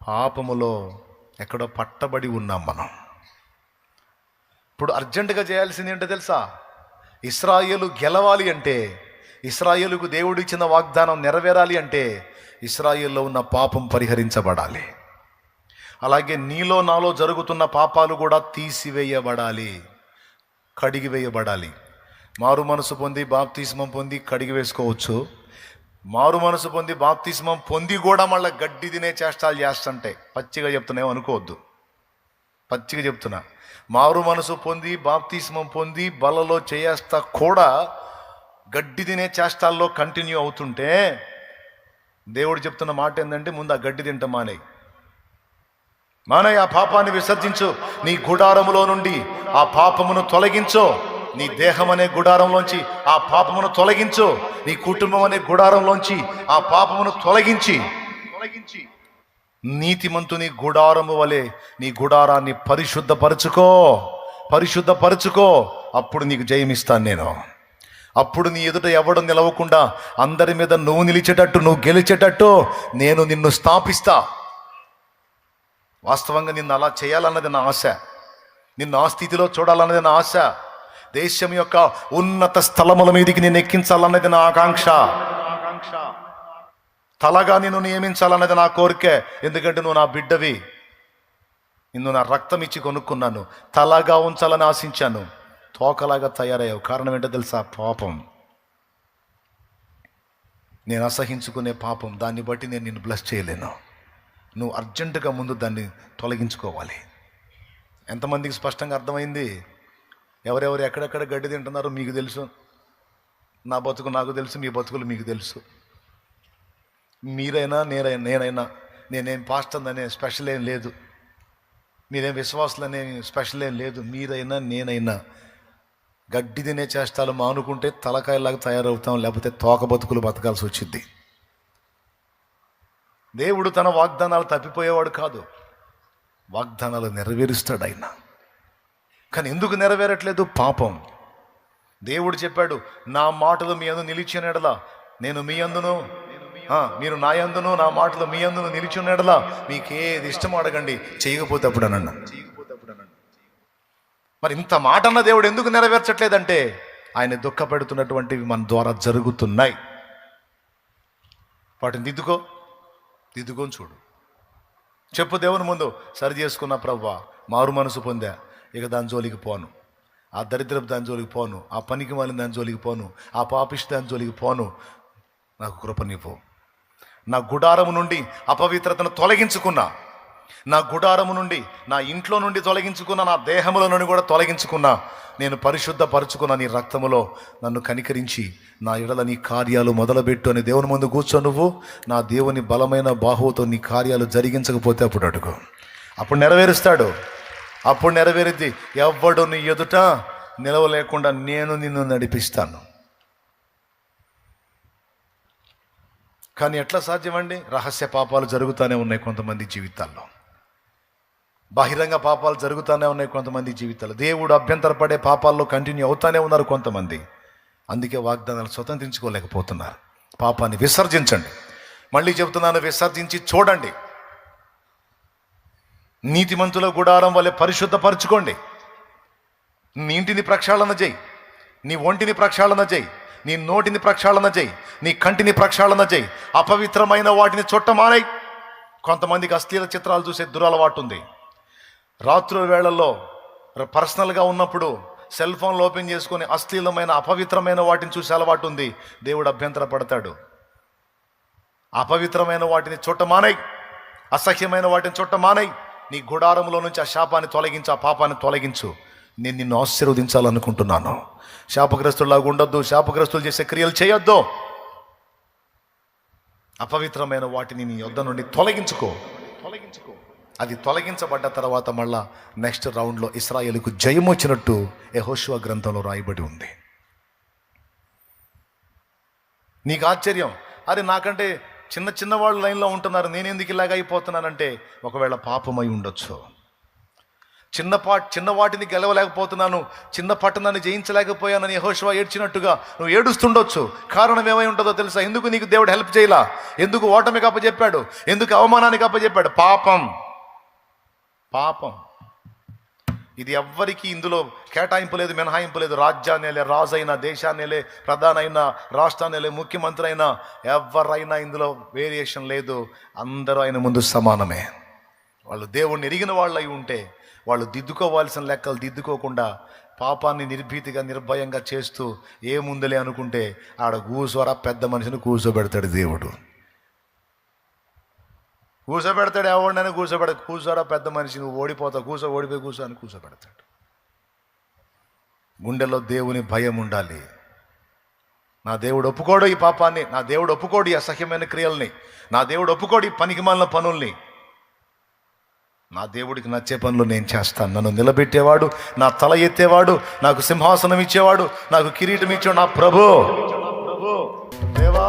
పాపములో ఎక్కడో పట్టబడి ఉన్నాం మనం. ఇప్పుడు అర్జెంటుగా చేయాల్సింది ఏంటో తెలుసా? ఇశ్రాయేలు గెలవాలి అంటే, ఇశ్రాయేలుకు దేవుడు ఇచ్చిన వాగ్దానం నెరవేరాలి అంటే ఇశ్రాయేల్లో ఉన్న పాపం పరిహరించబడాలి. అలాగే నీలో నాలో జరుగుతున్న పాపాలు కూడా తీసివేయబడాలి, కడిగివేయబడాలి. మారు మనసు పొంది బాప్తిస్మం పొంది కడిగి వేసుకోవచ్చు. మారు మనసు పొంది బాప్తిస్మం పొంది కూడా మళ్ళీ గడ్డి తినే చేష్టాలు చేస్తుంటే, పచ్చిగా చెప్తున్నామో అనుకోవద్దు, పచ్చిగా చెప్తున్నా. మారు మనసు పొంది బాప్తిస్మం పొంది బలలో చేస్తా కూడా గడ్డి తినే చేష్టాల్లో కంటిన్యూ అవుతుంటే దేవుడు చెప్తున్న మాట ఏంటంటే, ముందు ఆ గడ్డి తింట మానయ్య, ఆ పాపాన్ని విసర్జించు. నీ గుడారములో నుండి ఆ పాపమును తొలగించు. నీ దేహం అనే గుడారంలోంచి ఆ పాపమును తొలగించు. నీ కుటుంబం అనే గుడారంలోంచి ఆ పాపమును తొలగించి నీతిమంతుని గుడారము వలె నీ గుడారాన్ని పరిశుద్ధపరచుకో. అప్పుడు నీకు జయమిస్తాను నేను. అప్పుడు నీ ఎదుట ఎవడు నిలవకుండా అందరి మీద నువ్వు నిలిచేటట్టు, నువ్వు గెలిచేటట్టు నేను నిన్ను స్థాపిస్తా. వాస్తవంగా నిన్ను అలా చేయాలన్నది నా ఆశ, నిన్ను ఆ స్థితిలో చూడాలన్నది నా ఆశ. దేశం యొక్క ఉన్నత స్థలముల మీదకి నేను ఎక్కించాలన్నది నా ఆకాంక్ష. తలగా నిన్ను నియమించాలన్నది నా కోరికే. ఎందుకంటే నువ్వు నా బిడ్డవి, నిన్ను నా రక్తం ఇచ్చి కొనుక్కున్నాను. తలగా ఉంచాలని ఆశించాను, తోకలాగా తయారయ్యావు. కారణం ఏంటో తెలుసా? పాపం. నేను అసహించుకునే పాపం. దాన్ని బట్టి నేను నిన్ను బ్లెస్ చేయలేను. నువ్వు అర్జెంటుగా ముందు దాన్ని తొలగించుకోవాలి. ఎంతమందికి స్పష్టంగా అర్థమైంది? ఎవరెవరు ఎక్కడెక్కడ గడ్డి తింటున్నారో మీకు తెలుసు, నా బతుకు నాకు తెలుసు, మీ బతుకులు మీకు తెలుసు. మీరైనా నేనైనా నేనేం పాస్టర్ అనే స్పెషల్ ఏం లేదు, మీరేం విశ్వాసులు అనే స్పెషల్ ఏం లేదు. మీరైనా నేనైనా గడ్డి తినే చేష్టాలు మానుకుంటే తలకాయలాగా తయారవుతాం, లేకపోతే తోక బతుకులు బతకాల్సి వచ్చింది. దేవుడు తన వాగ్దానాలు తప్పిపోయేవాడు కాదు, వాగ్దానాలు నెరవేరుస్తాడు ఆయన. కానీ ఎందుకు నెరవేరట్లేదు? పాపం. దేవుడు చెప్పాడు, నా మాటలు మీ అందు నిలిచిన ఎడలా నేను మీ అందును, మీరు నా యందును, నా మాటలు మీ అందును నిలిచిన ఎడలా మీకేది ఇష్టం అడగండి, చేయకపోతే అప్పుడు అన్న. మరి ఇంత మాట అన్న దేవుడు ఎందుకు నెరవేర్చట్లేదంటే ఆయన దుఃఖపెడుతున్నటువంటివి మన ద్వారా జరుగుతున్నాయి. వాటిని దిద్దుకొని చూడు. చెప్పు దేవుని ముందు, సరి చేసుకున్న ప్రభువా, మారు మనసు పొందా, ఇక దాని జోలికి పోను, ఆ దరిద్రపు దాని జోలికి పోను, ఆ పనికి మాలిన దాని జోలికి పోను, ఆ పాపిష్టి దాని జోలికి పోను. నాకు కృపనివ్వు. నా గుడారము నుండి అపవిత్రతను తొలగించుకున్నా, నా గుడారము నుండి, నా ఇంట్లో నుండి తొలగించుకున్నా, నా దేహముల నుండి కూడా తొలగించుకున్నా, నేను పరిశుద్ధపరచుకున్న నీ రక్తములో నన్ను కనికరించి నా ఎడల నీ కార్యాలు మొదలుపెట్టు అని దేవుని ముందు కూర్చో. నువ్వు నా దేవుని బలమైన బాహువుతో నీ కార్యాలు జరిగించకపోతే అప్పుడు అడుగు, అప్పుడు నెరవేరుస్తాడు. అప్పుడు నెరవేరుద్ది. ఎవ్వడు నీ ఎదుట నిలవలేకుండా నేను నిన్ను నడిపిస్తాను. కానీ ఎట్లా సాధ్యమండి? రహస్య పాపాలు జరుగుతూనే ఉన్నాయి కొంతమంది జీవితాల్లో, బహిరంగ పాపాలు జరుగుతూనే ఉన్నాయి కొంతమంది జీవితాల్లో, దేవుడు అభ్యంతరపడే పాపాల్లో కంటిన్యూ అవుతానే ఉన్నారు కొంతమంది. అందుకే వాగ్దానాలు స్వతంత్రించుకోలేకపోతున్నారు. పాపాన్ని విసర్జించండి. మళ్ళీ చెబుతున్నాను, విసర్జించి చూడండి. నీతిమంతుల గుడారం వలె పరిశుద్ధపరచుకోండి. నీ ఇంటిని ప్రక్షాళన చేయి, నీ ఒంటిని ప్రక్షాళన చేయి, నీ నోటిని ప్రక్షాళన చేయి, నీ కంటిని ప్రక్షాళన చేయి. అపవిత్రమైన వాటిని చుట్టమానేయి. కొంతమందికి అశ్లీల చిత్రాలు చూసే దురలవాటు ఉంది. రాత్రుల వేళల్లో పర్సనల్గా ఉన్నప్పుడు సెల్ ఫోన్లు ఓపెన్ చేసుకొని అశ్లీలమైన అపవిత్రమైన వాటిని చూసే అలవాటు ఉంది. దేవుడు అభ్యంతర పడతాడు. అపవిత్రమైన వాటిని చుట్టమానేయి, అసహ్యమైన వాటిని చుట్టమానేయి. నీ గుడారంలో నుంచి ఆ శాపాన్ని తొలగించు, ఆ పాపాన్ని తొలగించు. నేను నిన్ను ఆశీర్వదించాలనుకుంటున్నాను. శాపగ్రస్తులాగా ఉండొద్దు, శాపగ్రస్తులు చేసే క్రియలు చేయొద్దు. అపవిత్రమైన వాటిని నీ యొద్ద నుండి తొలగించుకో. అది తొలగించబడ్డ తర్వాత మళ్ళా నెక్స్ట్ రౌండ్లో ఇశ్రాయేలుకు జయం వచ్చినట్టు యెహోషువ గ్రంథంలో రాయబడి ఉంది. నీకు ఆశ్చర్యం, అరే నాకంటే చిన్న వాళ్ళు లైన్లో ఉంటున్నారు, నేను ఎందుకు ఇలాగ అయిపోతున్నానంటే ఒకవేళ పాపమై ఉండొచ్చు. చిన్న వాటిని గెలవలేకపోతున్నాను, చిన్న పట్టణాన్ని జయించలేకపోయానని యెహోషువ ఏడ్చినట్టుగా నువ్వు ఏడుస్తుండొచ్చు. కారణం ఏమై ఉంటుందో తెలుసా? ఎందుకు నీకు దేవుడు హెల్ప్ చేయలా? ఎందుకు ఓటమికి అప్పచెప్పాడు? ఎందుకు అవమానానికి అప్పచెప్పాడు? పాపం. ఇది ఎవ్వరికి ఇందులో కేటాయింపు లేదు, మినహాయింపు లేదు. రాజ్యాన్నేలే రాజైనా, దేశాన్నేలే ప్రధాన అయినా, రాష్ట్రాన్నేలే ముఖ్యమంత్రి అయినా, ఎవరైనా ఇందులో వేరియేషన్ లేదు. అందరూ ఆయన ముందు సమానమే. వాళ్ళు దేవుణ్ణి ఎరిగిన వాళ్ళు అయి ఉంటే వాళ్ళు దిద్దుకోవాల్సిన లెక్కలు దిద్దుకోకుండా పాపాన్ని నిర్భీతిగా నిర్భయంగా చేస్తూ ఏముందులే అనుకుంటే ఆడ కూసోరా పెద్ద మనిషిని కూర్చోబెడతాడు దేవుడు. కూర్చోబెడతాడు, ఎవడినైనా కూర్చోరా పెద్ద మనిషి, నువ్వు ఓడిపోతావు, ఓడిపోయి కూర్చో అని కూర్చోబెడతాడు. గుండెల్లో దేవుని భయం ఉండాలి. నా దేవుడు ఒప్పుకోడు ఈ పాపాన్ని, నా దేవుడు ఒప్పుకోడు ఈ అసహ్యమైన క్రియల్ని, నా దేవుడు ఒప్పుకోడు ఈ పనికిమాలిన పనుల్ని. నా దేవుడికి నచ్చే పనులు నేను చేస్తాను. నన్ను నిలబెట్టేవాడు, నా తల ఎత్తేవాడు, నాకు సింహాసనం ఇచ్చేవాడు, నాకు కిరీటం ఇచ్చాడు నా ప్రభు. దేవా,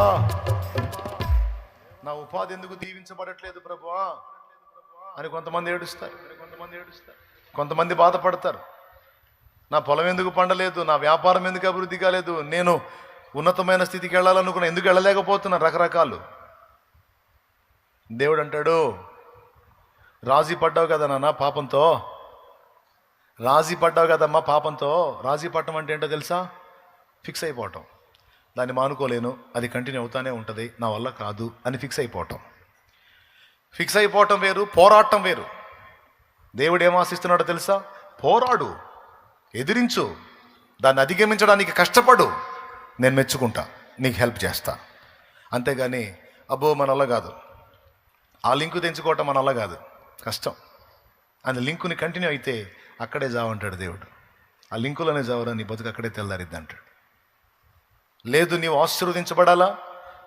నా ఉపాధి ఎందుకు దీవించబడట్లేదు ప్రభువా అని కొంతమంది ఏడుస్తారు, కొంతమంది బాధపడతారు. నా పొలం ఎందుకు పండలేదు, నా వ్యాపారం ఎందుకు అభివృద్ధి కాలేదు, నేను ఉన్నతమైన స్థితికి వెళ్ళాలనుకున్నా ఎందుకు వెళ్ళలేకపోతున్నా, రకరకాలు. దేవుడు అంటాడు, రాజీ పడ్డావు కదా నాన్న పాపంతో, రాజీ పడ్డావు కదమ్మా పాపంతో. రాజీ పడటం అంటే ఏంటో తెలుసా? ఫిక్స్ అయిపోవటం. దాన్ని మానుకోలేను, అది కంటిన్యూ అవుతానే ఉంటుంది, నా వల్ల కాదు అని ఫిక్స్ అయిపోవటం. ఫిక్స్ అయిపోవటం వేరు, పోరాటం వేరు. దేవుడు ఏం ఆశిస్తున్నాడో తెలుసా? పోరాడు, ఎదిరించు, దాన్ని అధిగమించడానికి కష్టపడు, నేను మెచ్చుకుంటా, నీకు హెల్ప్ చేస్తా. అంతేగాని అబ్బో మన వల్ల కాదు, ఆ లింకు తెంచుకోవటం మన వల్ల కాదు, కష్టం అని లింకుని కంటిన్యూ అయితే అక్కడే జావంటాడు దేవుడు. ఆ లింకులోనే జావరా, నీ బతుకు అక్కడే తెల్లారిద్ది అంటాడు. లేదు, నీవు ఆశీర్వదించబడాలా,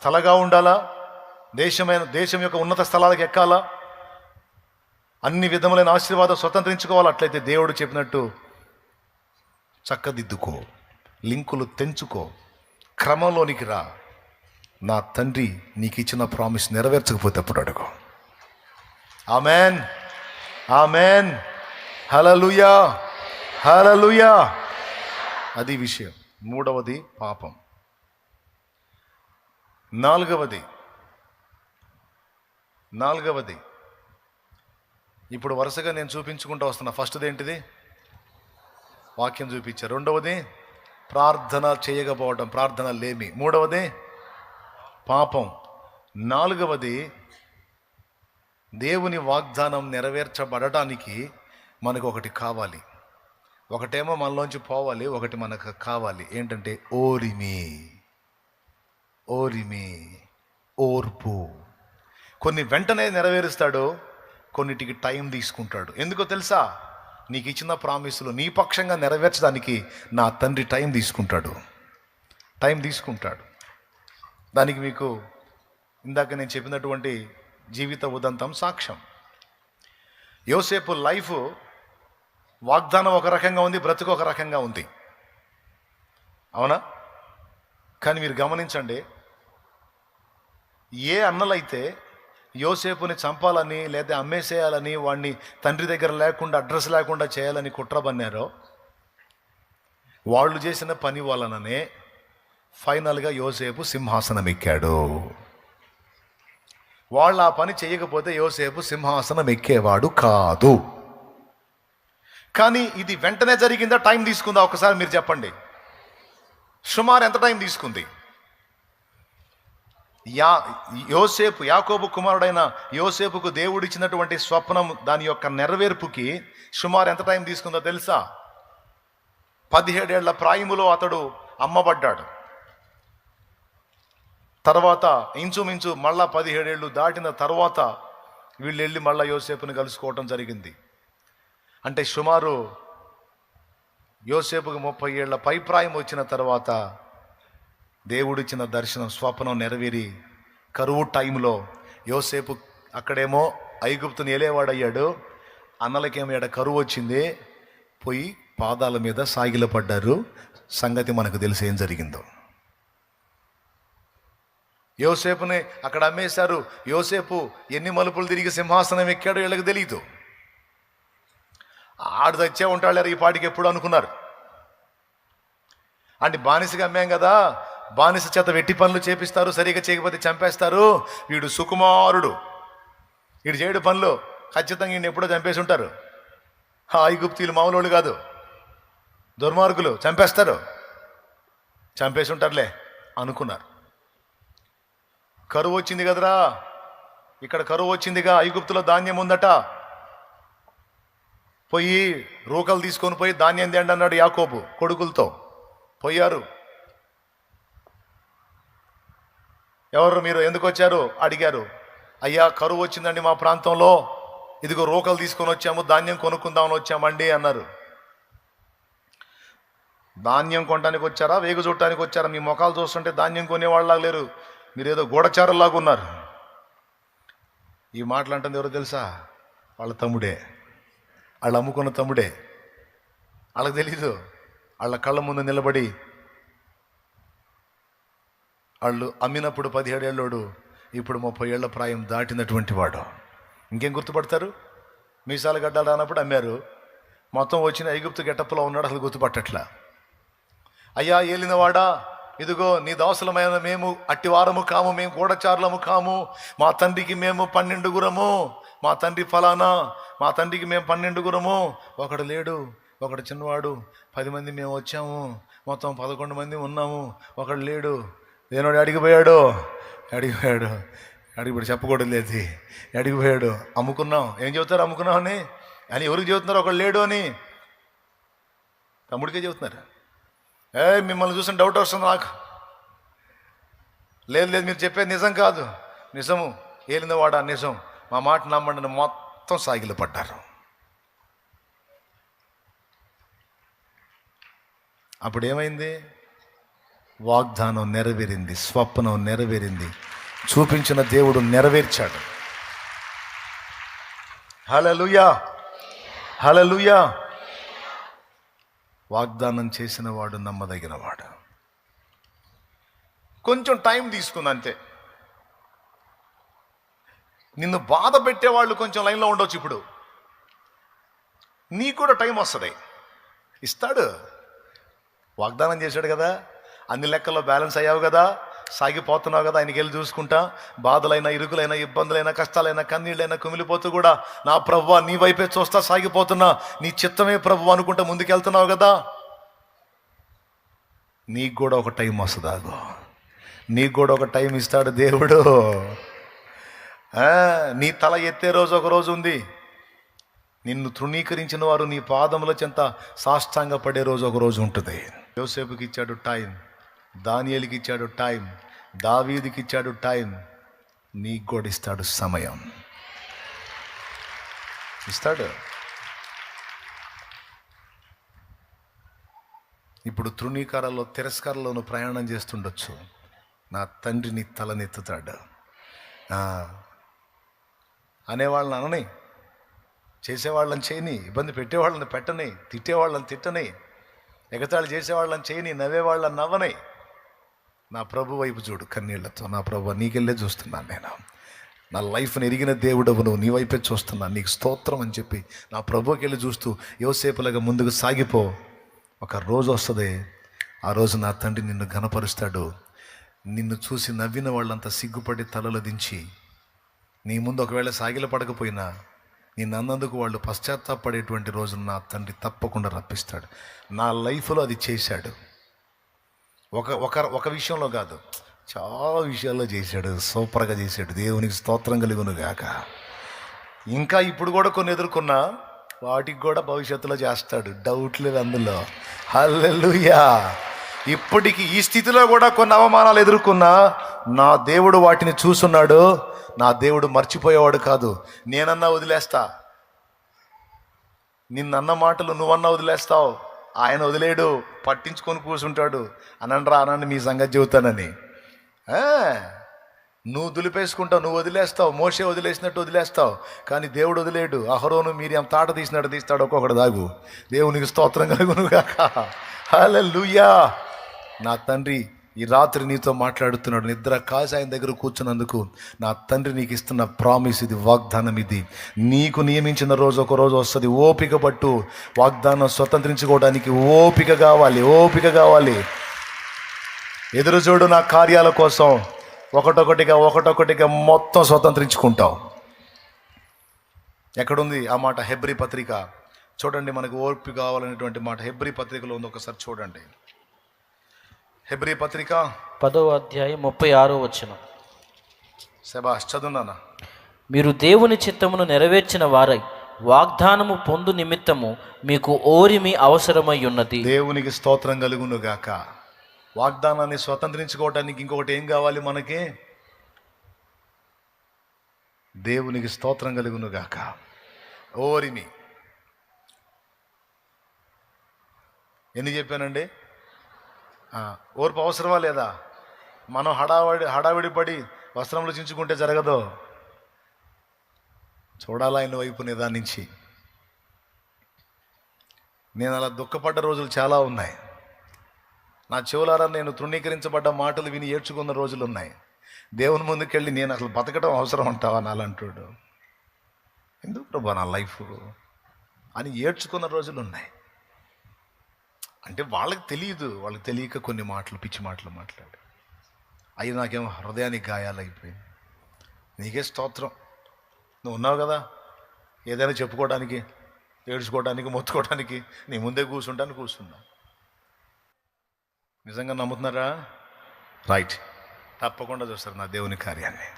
తలగా ఉండాలా, దేశం యొక్క ఉన్నత స్థలాలకు ఎక్కాలా, అన్ని విధములైన ఆశీర్వాదం స్వతంత్రించుకోవాలి. అట్లయితే దేవుడు చెప్పినట్టు చక్కదిద్దుకో, లింకులు తెంచుకో, క్రమంలోనికి రా. నా తండ్రి నీకు ఇచ్చిన ప్రామిస్ నెరవేర్చకపోతే అప్పుడు అడుగు. ఆమెన్, ఆమెన్, హల్లెలూయా, హల్లెలూయా. అది విషయం. మూడవది పాపం. నాలుగవది ఇప్పుడు వరుసగా నేను చూపించుకుంటూ వస్తున్నా. ఫస్ట్ది ఏంటిది? వాక్యం చూపించారు. రెండవది ప్రార్థన చేయకపోవడం, ప్రార్థన లేమి. మూడవది పాపం. నాలుగవది దేవుని వాగ్దానం నెరవేర్చబడటానికి మనకు ఒకటి కావాలి. ఒకటేమో మనలోంచి పోవాలి, ఒకటి మనకు కావాలి. ఏంటంటే ఓర్పు. కొన్ని వెంటనే నెరవేరుస్తాడు, కొన్నిటికి టైం తీసుకుంటాడు. ఎందుకో తెలుసా? నీకు ఇచ్చిన ప్రామిసులు నీ పక్షంగా నెరవేర్చడానికి నా తండ్రి టైం తీసుకుంటాడు. దానికి మీకు ఇందాక నేను చెప్పినటువంటి జీవిత ఉదంతం సాక్ష్యం. యోసేపు లైఫ్ వాగ్దానం ఒక రకంగా ఉంది, బ్రతుకు ఒక రకంగా ఉంది, అవునా? కానీ మీరు గమనించండి, ఏ అన్నలైతే యోసేపుని చంపాలని లేదా అమ్మేసేయాలని, వాడిని తండ్రి దగ్గర లేకుండా, అడ్రస్ లేకుండా చేయాలని కుట్ర పన్నారో, వాళ్ళు చేసిన పని వలననే ఫైనల్గా యోసేపు సింహాసనం ఎక్కాడు. వాళ్ళు ఆ పని చేయకపోతే యోసేపు సింహాసనం ఎక్కేవాడు కాదు. కానీ ఇది వెంటనే జరిగిందా, టైం తీసుకుందా? ఒకసారి మీరు చెప్పండి. సుమారు ఎంత టైం తీసుకుంది? యాకోబు కుమారుడైన యోసేపుకు దేవుడిచ్చినటువంటి స్వప్నం, దాని యొక్క నెరవేర్పుకి సుమారు ఎంత టైం తీసుకుందో తెలుసా? 17 ఏళ్ల ప్రాయములో అతడు అమ్మబడ్డాడు. తర్వాత ఇంచుమించు మళ్ళా 17 ఏళ్ళు దాటిన తర్వాత వీళ్ళు వెళ్ళి మళ్ళీ యోసేపుని కలుసుకోవటం జరిగింది. అంటే సుమారు యోసేపుకి 30 ఏళ్ల పైప్రాయం వచ్చిన తర్వాత దేవుడిచ్చిన దర్శనం, స్వప్నం నెరవేరి కరువు టైంలో యోసేపు అక్కడేమో ఐగుప్తుని ఏలేవాడయ్యాడు, అన్నలకేమో ఎడ కరువు వచ్చింది, పోయి పాదాల మీద సాగిలపడ్డారు. సంగతి మనకు తెలిసి ఏం జరిగిందో. యోసేపుని అక్కడ అమ్మేశారు. యోసేపు ఎన్ని మలుపులు తిరిగి సింహాసనం ఎక్కాడో వీళ్ళకి తెలియదు. ఆడు తెచ్చే ఉంటాడు ఈ పాటికి ఎప్పుడు అనుకున్నారు. అంటే బానిసగా అమ్మాం కదా, బానిస చేత వెట్టి పనులు చేపిస్తారు, సరిగా చేయకపోతే చంపేస్తారు. వీడు సుకుమారుడు, వీడు చేయడు పనులు, ఖచ్చితంగా ఈయన ఎప్పుడో చంపేసి ఉంటారు. ఐగుప్తీయులు మామూలు కాదు, దుర్మార్గులు, చంపేసి ఉంటారులే అనుకున్నారు. కరువు వచ్చింది కదరా, ఇక్కడ కరువు వచ్చిందిగా, ఐగుప్తులో ధాన్యం ఉందట, పోయి రూకలు తీసుకొని పోయి ధాన్యం తేండి అన్నాడు యాకోబు కొడుకులతో. పోయారు. ఎవరు మీరు, ఎందుకు వచ్చారు అడిగారు. అయ్యా కరువు వచ్చిందండి మా ప్రాంతంలో, ఇదిగో రూకలు తీసుకొని వచ్చాము, ధాన్యం కొనుక్కుందామని వచ్చామండి అన్నారు. ధాన్యం కొనడానికి వచ్చారా, వేగు చూడటానికి వచ్చారా? మీ ముఖాలు చూస్తుంటే ధాన్యం కొనేవాళ్ళలాగా లేరు, మీరు ఏదో గూఢచారులాగా ఉన్నారు. ఈ మాటలు అంటుంది ఎవరో తెలుసా? వాళ్ళ తమ్ముడే, వాళ్ళు అమ్ముకున్న తమ్ముడే. వాళ్ళకి తెలీదు, వాళ్ళ కళ్ళ ముందు నిలబడి వాళ్ళు అమ్మినప్పుడు 17 ఏళ్ళోడు, ఇప్పుడు 30 ఏళ్ల ప్రాయం దాటినటువంటి వాడు. ఇంకేం గుర్తుపడతారు? మీసాలు గడ్డలు రానప్పుడు అమ్మారు, మొత్తం వచ్చిన ఐగుప్తు గెటప్లో ఉన్నాడు, అసలు గుర్తుపట్టట్లా. అయ్యా ఏలినవాడా, ఇదిగో నీ దాసులమైన మేము అట్టివారము కాము, మేము గూఢచారులము కాము, మా తండ్రికి మేము 12 గురము, మా తండ్రి ఫలానా, మా తండ్రికి మేము 12 గురము, ఒకడు లేడు, ఒకడు చిన్నవాడు, 10 మంది మేము వచ్చాము, మొత్తం 11 మంది ఉన్నాము, ఒకడు లేడు. ఏనాడు అడిగిపోయాడు ఇప్పుడు చెప్పకూడదు లేదు, అడిగిపోయాడు. అమ్ముకున్నాం. ఏం చెబుతారు అమ్ముకున్నాం అని ఎవరికి చెబుతున్నారు? ఒకడు లేడు అని తమ్ముడికే చెబుతున్నారు. మిమ్మల్ని చూసిన డౌట్ వస్తుంది నాకు. లేదు మీరు చెప్పేది నిజం కాదు, నిజము, ఏలినవాడా నిజం, మా మాట నమ్మండి, మొత్తం సాగిలు పడ్డారు. అప్పుడు ఏమైంది? వాగ్దానం నెరవేరింది, స్వప్నం నెరవేరింది, చూపించిన దేవుడు నెరవేర్చాడు. హల్లెలూయా, హల్లెలూయా. వాగ్దానం చేసిన వాడు నమ్మదగిన వాడు. కొంచెం టైం తీసుకుంది అంతే. నిన్ను బాధ పెట్టేవాళ్ళు కొంచెం లైన్లో ఉండొచ్చు. ఇప్పుడు నీకు కూడా టైం వస్తుంది, ఇస్తాడు. వాగ్దానం చేశాడు కదా, అన్ని లెక్కల్లో బ్యాలెన్స్ అయ్యావు కదా, సాగిపోతున్నావు కదా, ఆయనకి వెళ్ళి చూసుకుంటా. బాధలైనా, ఇరుకులైనా, ఇబ్బందులైనా, కష్టాలైనా, కన్నీళ్ళైనా కుమిలిపోతూ కూడా నా ప్రభువా నీ వైపే చూస్తా సాగిపోతున్నా, నీ చిత్తమే ప్రభువా అనుకుంటా ముందుకెళ్తున్నావు కదా. నీకు కూడా ఒక టైం వస్తుంది, నీకు కూడా ఒక టైం ఇస్తాడు దేవుడు. నీ తల ఎత్తే రోజు ఒక రోజు ఉంది, నిన్ను తృణీకరించిన వారు నీ పాదముల చెంత సాష్టాంగ పడే రోజు ఒక రోజు ఉంటుంది. యోసేపుకి ఇచ్చాడు టైం, దానియేలుకి ఇచ్చాడు టైం, దావీదుకి ఇచ్చాడు టైం, నీకు కూడా ఇస్తాడు సమయం, ఇస్తాడు. ఇప్పుడు తృణీకారాల్లో, తిరస్కారాల్లోనూ ప్రయాణం చేస్తుండొచ్చు. నా తండ్రి నీ తలనెత్తుతాడు అనేవాళ్ళని అనని, చేసేవాళ్ళని చేయని, ఇబ్బంది పెట్టేవాళ్ళని పెట్టని, తిట్టేవాళ్ళని తిట్టని, ఎగతాళి చేసేవాళ్ళని చేయని, నవ్వేవాళ్ళని నవ్వని, నా ప్రభు వైపు చూడు కన్నీళ్లతో. నా ప్రభు నీకెళ్ళే చూస్తున్నాను, నేను నా లైఫ్ని ఎరిగిన దేవుడవు నువ్వు, నీ వైపే చూస్తున్నాను, నీకు స్తోత్రం అని చెప్పి నా ప్రభుకి వెళ్ళి చూస్తూ యోసేపులాగా ముందుకు సాగిపో. ఒక రోజు వస్తుంది, ఆ రోజు నా తండ్రి నిన్ను ఘనపరుస్తాడు. నిన్ను చూసి నవ్విన వాళ్ళంతా సిగ్గుపడి తలలు దించి నీ ముందు ఒకవేళ సాగిల పడకపోయినా నిన్ను అన్నందుకు వాళ్ళు పశ్చాత్తాపడేటువంటి రోజును నా తండ్రి తప్పకుండా రప్పిస్తాడు. నా లైఫ్లో అది చేశాడు. ఒక విషయంలో కాదు, చాలా విషయాల్లో చేశాడు, సూపర్గా చేశాడు. దేవునికి స్తోత్రం కలుగును గాక. ఇంకా ఇప్పుడు కూడా కొన్ని ఎదుర్కొన్నా వాటికి కూడా భవిష్యత్తులో చేస్తాడు, డౌట్ లేదు అందులో. హల్లెలూయా. ఇప్పటికి ఈ స్థితిలో కూడా కొన్ని అవమానాలు ఎదుర్కొన్నా నా దేవుడు వాటిని చూస్తున్నాడు. నా దేవుడు మర్చిపోయేవాడు కాదు. నేనన్నా వదిలేస్తా, నిన్నన్న మాటలు నువ్వన్నా వదిలేస్తావు, ఆయన వదిలేడు, పట్టించుకొని కూర్చుంటాడు. అనండ్రా అనండి మీ సంగతి చెబుతానని. నువ్వు దులిపేసుకుంటావు, నువ్వు వదిలేస్తావు, మోషే వదిలేసినట్టు వదిలేస్తావు, కానీ దేవుడు వదిలేడు. అహరోను మీరియం తాట తీసినట్టు తీస్తాడు ఒక్కొక్కడు దాగు. దేవునికి స్తోత్రం కలుగును గాక. హల్లెలూయా. నా తండ్రి ఈ రాత్రి నీతో మాట్లాడుతున్నాడు. నిద్ర కాసి ఆయన దగ్గర కూర్చున్నందుకు నా తండ్రి నీకు ఇస్తున్న ప్రామిస్ ఇది, వాగ్దానం ఇది. నీకు నియమించిన రోజు ఒక రోజు వస్తుంది. ఓపిక పట్టు. వాగ్దానం స్వతంత్రించుకోవడానికి ఓపిక కావాలి, ఓపిక కావాలి. ఎదురు చూడు నా కార్యాల కోసం. ఒకటొకటిగా మొత్తం స్వతంత్రించుకుంటావు. ఎక్కడుంది ఆ మాట? హెబ్రీ పత్రిక చూడండి. మనకు ఓర్పు కావాలనేటువంటి మాట హెబ్రీ పత్రికలో ఉంది. ఒకసారి చూడండి. హెబ్రీ పత్రిక 10వ అధ్యాయం 36వ వచనం. శబాష్, చదువునానా. మీరు దేవుని చిత్తమును నెరవేర్చిన వారై వాగ్దానము పొందు నిమిత్తము మీకు ఓరిమి అవసరమై ఉన్నది. దేవునికి స్తోత్రం కలుగును గాక. వాగ్దానాన్ని స్వతంత్రించుకోవటానికి ఇంకొకటి ఏం కావాలి మనకి? దేవునికి స్తోత్రం కలుగును గాక. ఓరిమి. ఎన్ని చెప్పానండి? ఓర్పు అవసరమా లేదా? మనం హడావిడి పడి వస్త్రంలో చించుకుంటే జరగదు. చూడాలా ఆయన వైపు నిదానించి. నేను అలా దుఃఖపడ్డ రోజులు చాలా ఉన్నాయి. నా చెవులారా నేను తృణీకరించబడ్డ మాటలు విని ఏడ్చుకున్న రోజులు ఉన్నాయి. దేవుని ముందుకెళ్ళి నేను అసలు బతకడం అవసరం అంటావా నాలంటాడు, ఎందుకు ప్రభా నా లైఫ్ అని ఏడ్చుకున్న రోజులు ఉన్నాయి. అంటే వాళ్ళకి తెలియదు, వాళ్ళకి తెలియక కొన్ని మాటలు, పిచ్చి మాటలు మాట్లాడి అవి నాకేమో హృదయానికి గాయాలైపోయింది. నీకే స్తోత్రం, నువ్వు ఉన్నావు కదా ఏదైనా చెప్పుకోవడానికి, ఏడ్చుకోవడానికి, మొత్తుకోవడానికి. నీ ముందే కూర్చున్నా. నిజంగా నమ్ముతున్నారా? రైట్, తప్పకుండా చూస్తారు నా దేవుని కార్యాన్ని.